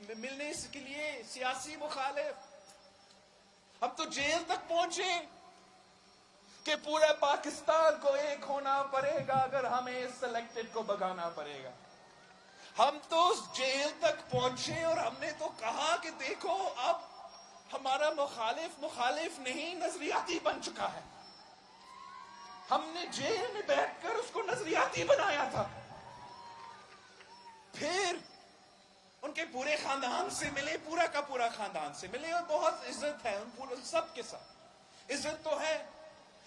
ملنے کے لیے سیاسی مخالف، ہم تو جیل تک پہنچے کہ پورے پاکستان کو ایک ہونا پڑے گا اگر ہمیں سلیکٹڈ کو بگانا پڑے گا۔ ہم تو جیل تک پہنچے اور ہم نے تو کہا کہ دیکھو اب ہمارا مخالف نہیں، نظریاتی بن چکا ہے۔ ہم نے جیل میں بیٹھ کر اس کو نظریاتی بنایا تھا۔ پھر ان کے پورے خاندان سے ملے، پورا کا پورا خاندان سے ملے، اور بہت عزت ہے ان سب کے ساتھ، عزت تو ہے،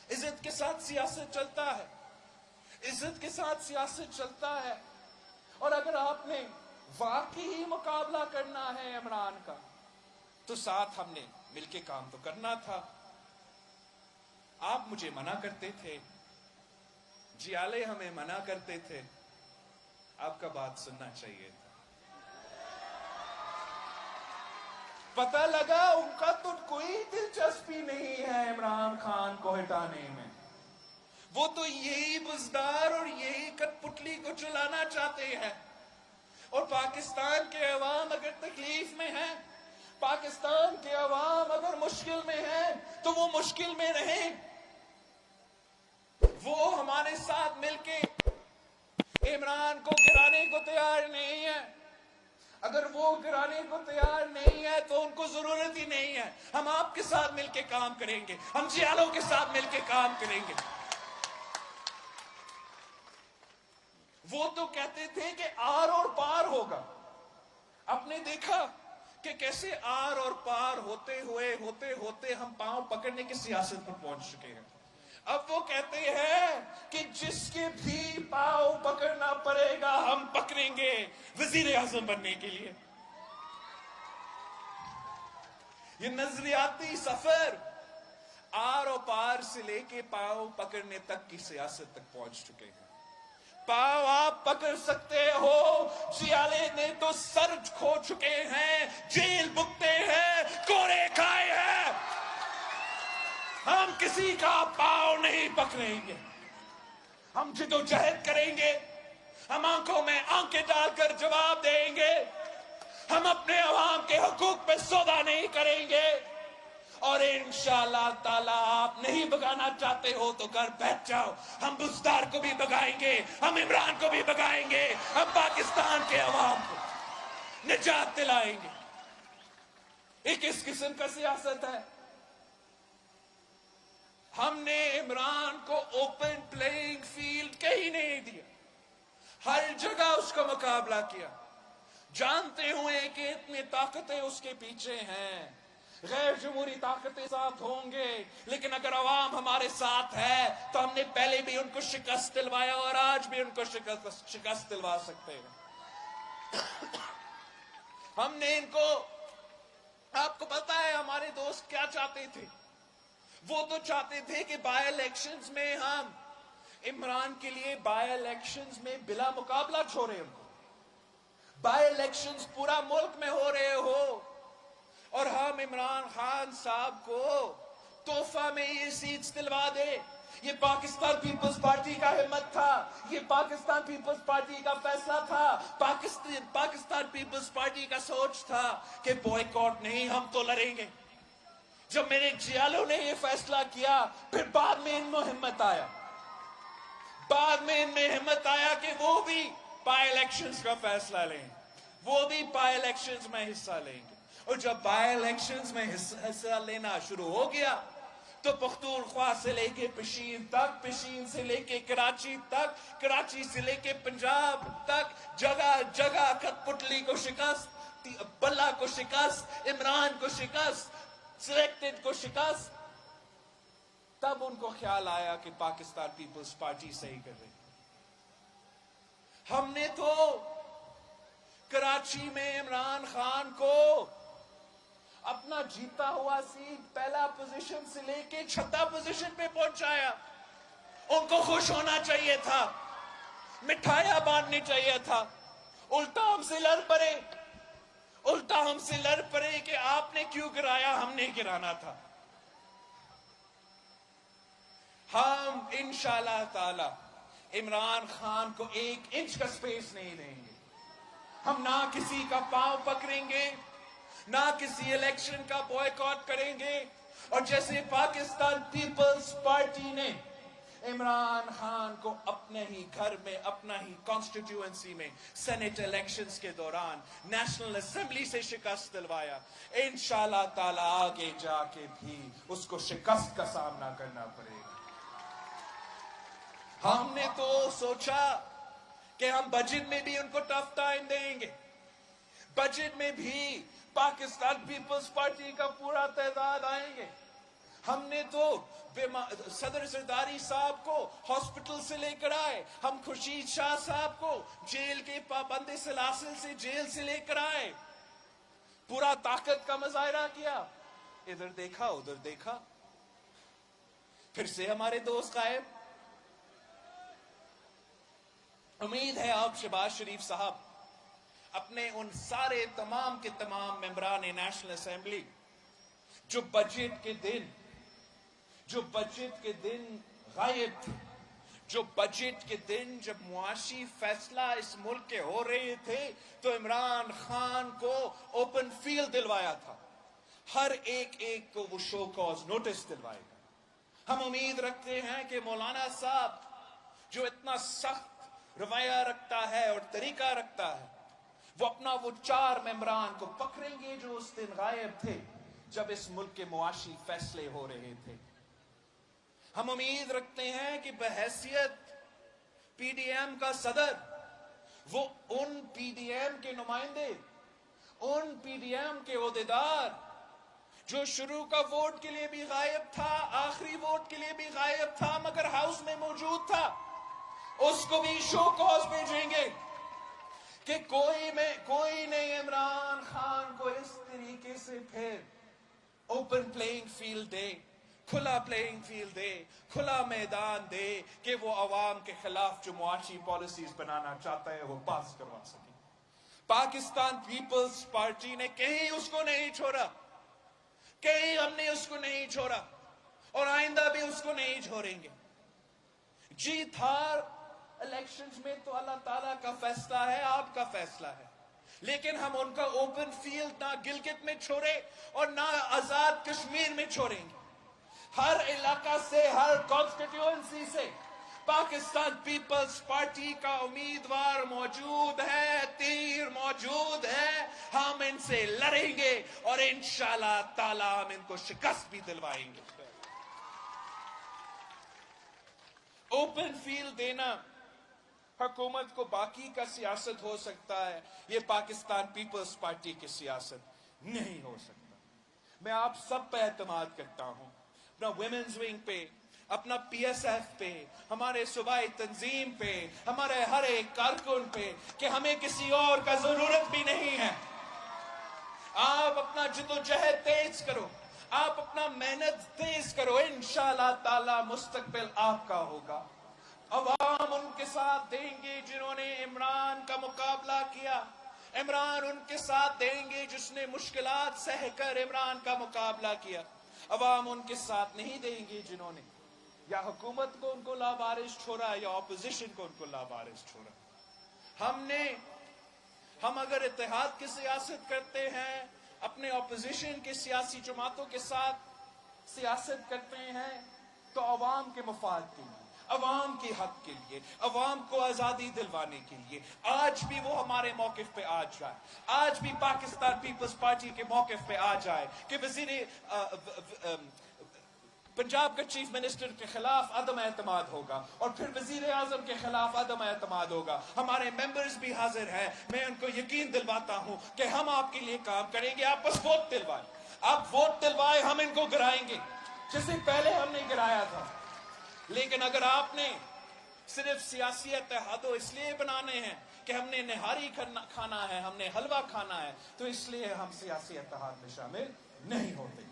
عزت کے ساتھ سیاست چلتا ہے، عزت کے ساتھ سیاست چلتا ہے۔ اور اگر آپ نے واقعی مقابلہ کرنا ہے عمران کا تو ساتھ ہم نے مل کے کام تو کرنا تھا۔ آپ مجھے منع کرتے تھے، جیالے ہمیں منع کرتے تھے، آپ کا بات سننا چاہیے تھا۔ پتہ لگا ان کا تو کوئی دلچسپی نہیں ہے عمران خان کو ہٹانے میں، وہ تو یہی بزدار اور یہی کٹ پتلی کو چلانا چاہتے ہیں۔ اور پاکستان کے عوام اگر تکلیف میں ہیں، پاکستان کے عوام اگر مشکل میں ہیں تو وہ مشکل میں رہیں۔ وہ ہمارے ساتھ مل کے عمران کو گرانے کو تیار نہیں ہے۔ اگر وہ گرانے کو تیار نہیں ہے تو ان کو ضرورت ہی نہیں ہے۔ ہم آپ کے ساتھ مل کے کام کریں گے، ہم جیالوں کے ساتھ مل کے کام کریں گے۔ وہ تو کہتے تھے کہ آر اور پار ہوگا، آپ نے دیکھا کہ کیسے آر اور پار ہوتے ہوتے ہم پاؤں پکڑنے کی سیاست پر پہنچ چکے ہیں۔ اب وہ کہتے ہیں کہ جس کے بھی پاؤں پکڑنا پڑے گا ہم پکڑیں گے وزیر اعظم بننے کے لیے۔ یہ نظریاتی سفر آر اور پار سے لے کے پاؤں پکڑنے تک کی سیاست تک پہنچ چکے ہیں۔ پاؤں آپ پکڑ سکتے ہو، جیالے نے تو سر کھو چکے ہیں، جیل بکتے ہیں، کوڑے کھائے ہیں۔ ہم کسی کا پاؤں نہیں پکڑیں گے، ہم جدوجہد کریں گے، ہم آنکھوں میں آنکھیں ڈال کر جواب دیں گے، ہم اپنے عوام کے حقوق پہ سودا نہیں کریں گے۔ اور انشاءاللہ تعالیٰ آپ نہیں بگانا چاہتے ہو تو گھر بیٹھ جاؤ، ہم بزدار کو بھی بگائیں گے، ہم عمران کو بھی بگائیں گے، ہم پاکستان کے عوام کو نجات دلائیں گے۔ یہ کس قسم کا سیاست ہے؟ ہم نے عمران کو اوپن پلینگ فیلڈ کہیں نہیں دیا، ہر جگہ اس کا مقابلہ کیا، جانتے ہوئے کہ اتنی طاقتیں اس کے پیچھے ہیں، غیر جمہوری طاقتیں ساتھ ہوں گے، لیکن اگر عوام ہمارے ساتھ ہے تو ہم نے پہلے بھی ان کو شکست دلوایا اور آج بھی ان کو شکست دلوا سکتے ہیں۔ ہم نے ان کو، آپ کو پتا ہے ہمارے دوست کیا چاہتے تھے؟ وہ تو چاہتے تھے کہ بائی الیکشنز میں ہم عمران کے لیے بائی الیکشنز میں بلا مقابلہ چھوڑے ان کو، بائی الیکشنز پورا ملک میں ہو رہے ہو اور ہم عمران خان صاحب کو تحفہ میں یہ سیٹس دلوا دے۔ یہ پاکستان پیپلز پارٹی کا ہمت تھا، یہ پاکستان پیپلز پارٹی کا فیصلہ تھا، پاکستان پیپلز پارٹی کا سوچ تھا کہ بوائیکاٹ نہیں، ہم تو لڑیں گے۔ جب میرے جیالوں نے یہ فیصلہ کیا، پھر بعد میں ان میں ہمت آیا، کہ وہ بھی بائی الیکشنز کا فیصلہ لیں، وہ بھی بائی الیکشنز میں حصہ لیں گے۔ اور جب بائی الیکشنز میں حصہ لینا شروع ہو گیا تو پختونخوا سے لے کے پشین تک، پشین سے لے کے کراچی تک، کراچی سے لے کے پنجاب تک، جگہ جگہ کٹ پتلی کو شکست، بلہ کو شکست، عمران کو شکست، سلیکٹڈ کو شکست۔ تب ان کو خیال آیا کہ پاکستان پیپلز پارٹی صحیح کر رہی۔ ہم نے تو کراچی میں عمران خان کو اپنا جیتا ہوا سیٹ پہلا پوزیشن سے لے کے چھٹا پوزیشن پہ پہنچایا۔ ان کو خوش ہونا چاہیے تھا، مٹھائیاں بانٹنی چاہیے تھا، الٹا ہم سے لڑ پڑے کہ آپ نے کیوں گرایا، ہم نے گرانا تھا۔ ہم انشاءاللہ تعالی عمران خان کو 1 انچ کا سپیس نہیں دیں گے، ہم نہ کسی کا پاؤں پکڑیں گے، نہ کسی الیکشن کا بوائیکاٹ کریں گے. اور جیسے پاکستان پیپلز پارٹی نے عمران خان کو اپنے ہی گھر میں، اپنا ہی کانسٹیٹیوئنسی میں سینٹ الیکشنز کے دوران نیشنل اسمبلی سے شکست دلوایا، انشاءاللہ تعالی آگے جا کے بھی اس کو شکست کا سامنا کرنا پڑے گا. ہم نے تو سوچا کہ ہم بجٹ میں بھی ان کو ٹف ٹائم دیں گے، بجٹ میں بھی پاکستان پیپلز پارٹی کا پورا تعداد آئیں گے. ہم نے تو صدر زرداری صاحب کو ہاسپٹل سے لے کر آئے، ہم خورشید شاہ صاحب کو جیل کے پابند سلاسل سے جیل سے لے کر آئے، پورا طاقت کا مظاہرہ کیا. ادھر دیکھا ادھر دیکھا، پھر سے ہمارے دوست غائب. امید ہے آپ شہباز شریف صاحب اپنے ان سارے تمام کے تمام ممبران نیشنل اسمبلی جو بجٹ کے دن غائب تھے، جو بجٹ کے دن جب معاشی فیصلہ اس ملک کے ہو رہے تھے تو عمران خان کو اوپن فیلڈ دلوایا تھا، ہر ایک کو وہ شو کاز نوٹس دلوائے گا. ہم امید رکھتے ہیں کہ مولانا صاحب جو اتنا سخت رویہ رکھتا ہے اور طریقہ رکھتا ہے، وہ اپنا وہ 4 ممبران کو پکڑیں گے جو اس دن غائب تھے جب اس ملک کے معاشی فیصلے ہو رہے تھے. ہم امید رکھتے ہیں کہ بحیثیت پی ڈی ایم کا صدر، وہ ان پی ڈی ایم کے نمائندے، ان پی ڈی ایم کے عہدیدار جو شروع کا ووٹ کے لیے بھی غائب تھا، آخری ووٹ کے لیے بھی غائب تھا مگر ہاؤس میں موجود تھا، اس کو بھی شو کاز بھیجیں گے کہ کوئی نہیں عمران خان کو اس طریقے سے پھر اوپن پلینگ فیلڈ دے، کھلا پلینگ فیلڈ دے، کھلا میدان دے کہ وہ عوام کے خلاف جو معاشی پالیسیز بنانا چاہتا ہے وہ پاس کروا سکے. پاکستان پیپلز پارٹی نے کہیں اس کو نہیں چھوڑا، کہیں ہم نے اس کو نہیں چھوڑا اور آئندہ بھی اس کو نہیں چھوڑیں گے. جیت ہار الیکشنز میں تو اللہ تعالیٰ کا فیصلہ ہے، آپ کا فیصلہ ہے، لیکن ہم ان کا اوپن فیلڈ نہ گلگت میں چھوڑے اور نہ آزاد کشمیر میں چھوڑیں گے. ہر علاقہ سے، ہر کانسٹیٹیوئنسی سے پاکستان پیپلز پارٹی کا امیدوار موجود ہے، تیر موجود ہے. ہم ان سے لڑیں گے اور انشاءاللہ تعالی ہم ان کو شکست بھی دلوائیں گے. اوپن فیلڈ دینا حکومت کو باقی کا سیاست ہو سکتا ہے، یہ پاکستان پیپلز پارٹی کی سیاست نہیں ہو سکتا. میں آپ سب پہ اعتماد کرتا ہوں، اپنا ویمنز ونگ پہ، اپنا پی ایس ایف پہ، ہمارے صوبائی تنظیم پہ، ہمارے ہر ایک کارکن پہ کہ ہمیں کسی اور کا ضرورت بھی نہیں ہے. آپ اپنا جدوجہد تیز کرو، آپ اپنا محنت تیز کرو، انشاءاللہ تعالی مستقبل آپ کا ہوگا. عوام ان کے ساتھ دیں گے جنہوں نے عمران کا مقابلہ کیا، عمران ان کے ساتھ دیں گے جس نے مشکلات سہ کر عمران کا مقابلہ کیا. عوام ان کے ساتھ نہیں دیں گے جنہوں نے یا حکومت کو ان کو لاوارث چھوڑا یا اپوزیشن کو ان کو لاوارث چھوڑا. ہم اگر اتحاد کی سیاست کرتے ہیں، اپنے اپوزیشن کے سیاسی جماعتوں کے ساتھ سیاست کرتے ہیں تو عوام کے مفاد کے لیے، عوام کے حق کے لیے، عوام کو آزادی دلوانے کے لیے. آج بھی وہ ہمارے موقف پہ آ جائے، آج بھی پاکستان پیپلز پارٹی کے موقف پہ آ جائے کہ پنجاب کا چیف منسٹر کے خلاف عدم اعتماد ہوگا اور پھر وزیر اعظم کے خلاف عدم اعتماد ہوگا. ہمارے ممبرز بھی حاضر ہیں، میں ان کو یقین دلواتا ہوں کہ ہم آپ کے لیے کام کریں گے. آپ بس ووٹ دلوائیں، آپ ووٹ دلوائیں، ہم ان کو گرائیں گے جسے پہلے ہم نے گرایا تھا. لیکن اگر آپ نے صرف سیاسی اتحاد اس لیے بنانے ہیں کہ ہم نے نہاری کھانا ہے، ہم نے حلوہ کھانا ہے، تو اس لیے ہم سیاسی اتحاد میں شامل نہیں ہوتے.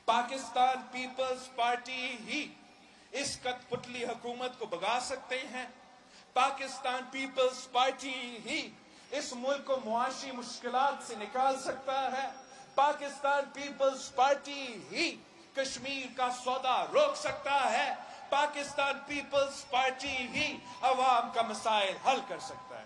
پاکستان پیپلز پارٹی ہی اس کٹ پتلی حکومت کو بگا سکتے ہیں. پاکستان پیپلز پارٹی ہی اس ملک کو معاشی مشکلات سے نکال سکتا ہے. پاکستان پیپلز پارٹی ہی کشمیر کا سودا روک سکتا ہے. پاکستان پیپلز پارٹی ہی عوام کا مسائل حل کر سکتا ہے.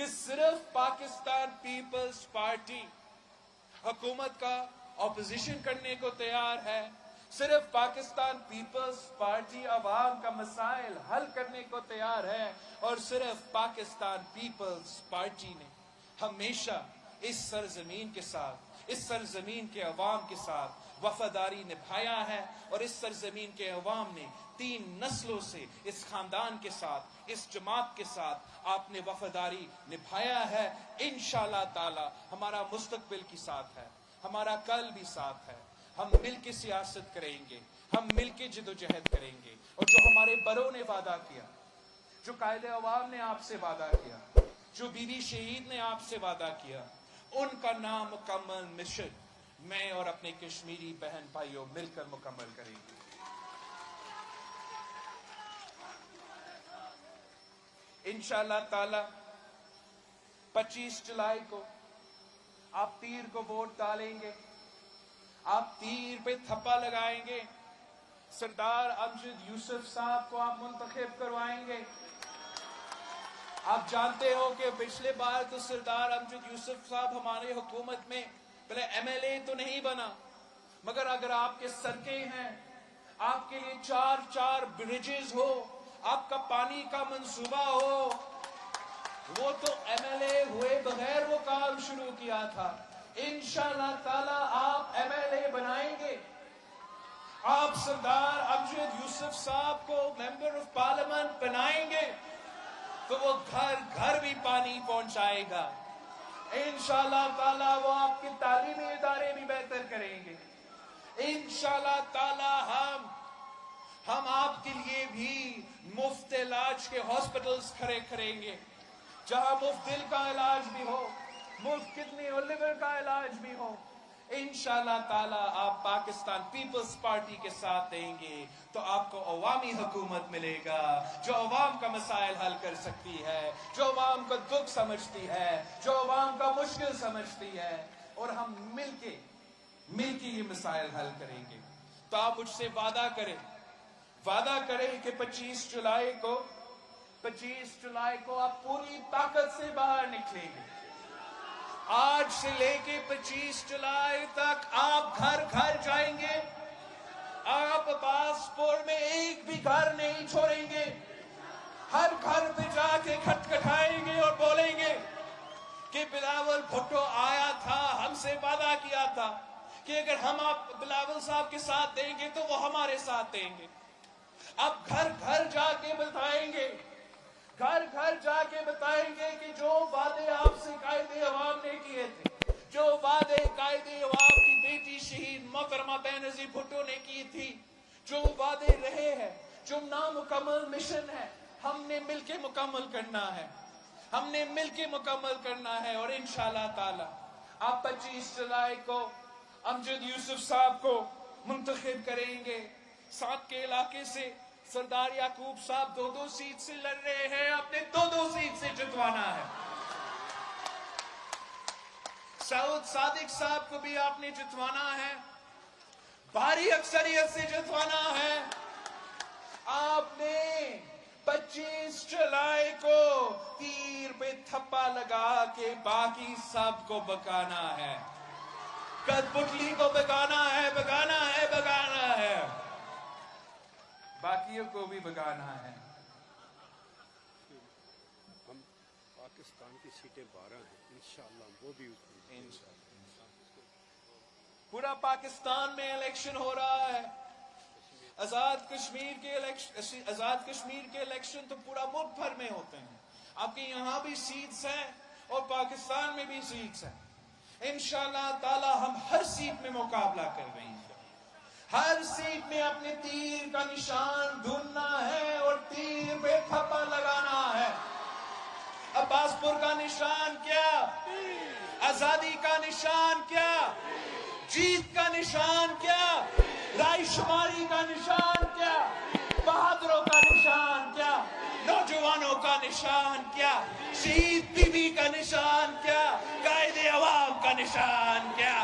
کہ صرف پاکستان پیپلز پارٹی حکومت کا اپوزیشن کرنے کو تیار ہے، صرف پاکستان پیپلز پارٹی عوام کا مسائل حل کرنے کو تیار ہے، اور صرف پاکستان پیپلز پارٹی نے ہمیشہ اس سرزمین کے ساتھ، اس سرزمین کے عوام کے ساتھ وفاداری نبھایا ہے، اور اس سرزمین کے عوام نے 3 نسلوں سے اس خاندان کے ساتھ، اس جماعت کے ساتھ آپ نے وفاداری نبھایا ہے۔ انشاءاللہ تعالی ہمارا مستقبل کی ساتھ ہے، ہمارا کل بھی ساتھ ہے، ہم مل کے سیاست کریں گے، ہم مل کے جدوجہد کریں گے، اور جو ہمارے بڑوں نے وعدہ کیا، جو قائد عوام نے آپ سے وعدہ کیا، جو بی بی شہید نے آپ سے وعدہ کیا، ان کا نامکمل مشن میں اور اپنے کشمیری بہن بھائیوں مل کر مکمل کریں گے۔ انشاءاللہ تعالی 25 جولائی کو آپ تیر کو ووٹ ڈالیں گے، آپ تیر پہ تھپا لگائیں گے، سردار امجد یوسف صاحب کو آپ منتخب کروائیں گے۔ آپ جانتے ہو کہ پچھلے بار تو سردار امجد یوسف صاحب ہمارے حکومت میں پہلے ایم ایل اے تو نہیں بنا، مگر اگر آپ کے سڑکیں ہیں، آپ کے لیے 4 بریجز ہو، آپ کا پانی کا منصوبہ ہو، وہ تو ایم ایل اے ہوئے بغیر وہ کام شروع کیا تھا۔ انشاءاللہ تعالی آپ ایم ایل اے بنائیں گے، آپ سردار امجد یوسف صاحب کو ممبر آف پارلیمنٹ بنائیں گے، تو وہ گھر گھر بھی پانی پہنچائے گا۔ انشاءاللہ تعالی وہ آپ کی تعلیمی ادارے بھی بہتر کریں گے۔ انشاءاللہ تعالی ہم آپ کے لیے بھی مفت علاج کے ہاسپٹلز کھڑے کریں گے، جہاں مفت دل کا علاج بھی ہو، مفت کڈنی اور لیور کا علاج بھی ہو۔ انشاءاللہ تعالی آپ پاکستان پیپلز پارٹی کے ساتھ دیں گے تو آپ کو عوامی حکومت ملے گا، جو عوام کا مسائل حل کر سکتی ہے، جو عوام کا دکھ سمجھتی ہے، جو عوام کا مشکل سمجھتی ہے، اور ہم مل کے یہ مسائل حل کریں گے۔ تو آپ مجھ سے وعدہ کریں کہ 25 جولائی کو آپ پوری طاقت سے باہر نکلیں گے۔ آج سے لے کے 25 جولائی تک آپ گھر گھر جائیں گے، آپ عباس پور میں ایک بھی گھر نہیں چھوڑیں گے، ہر گھر پہ جا کے کھٹکھٹائیں گے اور بولیں گے کہ بلاول بھٹو آیا تھا، ہم سے وعدہ کیا تھا کہ اگر ہم آپ بلاول صاحب کے ساتھ دیں گے تو وہ ہمارے ساتھ دیں گے۔ اب گھر گھر جا کے بتائیں گے، گھر گھر جا کے بتائیں گے کہ جو وعدے آپ سے قائد عوام نے کیے تھے، جو وعدے قائد عوام کی بیٹی شہید محترمہ بینظیر بھٹو نے کی تھی، جو وعدے رہے ہیں، جو نامکمل مشن ہے، ہم نے مل کے مکمل کرنا ہے، ہم نے مل کے مکمل کرنا ہے۔ اور انشاءاللہ تعالی آپ 25 جولائی کو امجد یوسف صاحب کو منتخب کریں گے۔ ساتھ کے علاقے سے سردار یعقوب صاحب 2 سیٹ سے لڑ رہے ہیں، آپ نے 2 سیٹ سے جتوانا ہے۔ سعود صادق صاحب کو بھی آپ نے جتوانا ہے، بھاری اکثریت سے جتوانا ہے۔ آپ نے 25 جولائی کو تیر پہ تھپا لگا کے باقی سب کو بکانا ہے، کٹپٹلی کو بگانا ہے، باقیوں کو بھی بگانا ہے۔ ہم پاکستان کی سیٹیں 12 ہیں، انشاءاللہ وہ بھی پورا پاکستان میں الیکشن ہو رہا ہے، آزاد کشمیر کے الیکشن تو پورا ملک بھر میں ہوتے ہیں، آپ کے یہاں بھی سیٹس ہیں اور پاکستان میں بھی سیٹس ہیں۔ انشاءاللہ تعالی ہم ہر سیٹ میں مقابلہ کر رہے ہیں، ہر سیٹ میں اپنے تیر کا نشان ڈھونڈنا ہے اور تیر پہ تھپا لگانا ہے۔ عباس پور کا نشان کیا؟ آزادی کا نشان کیا؟ جیت کا نشان کیا؟ رائے شماری کا نشان کیا؟ بہادروں کا نشان کیا؟ نوجوانوں کا نشان کیا؟ شہید بی بی کا نشان کیا؟ قائد عوام کا نشان کیا؟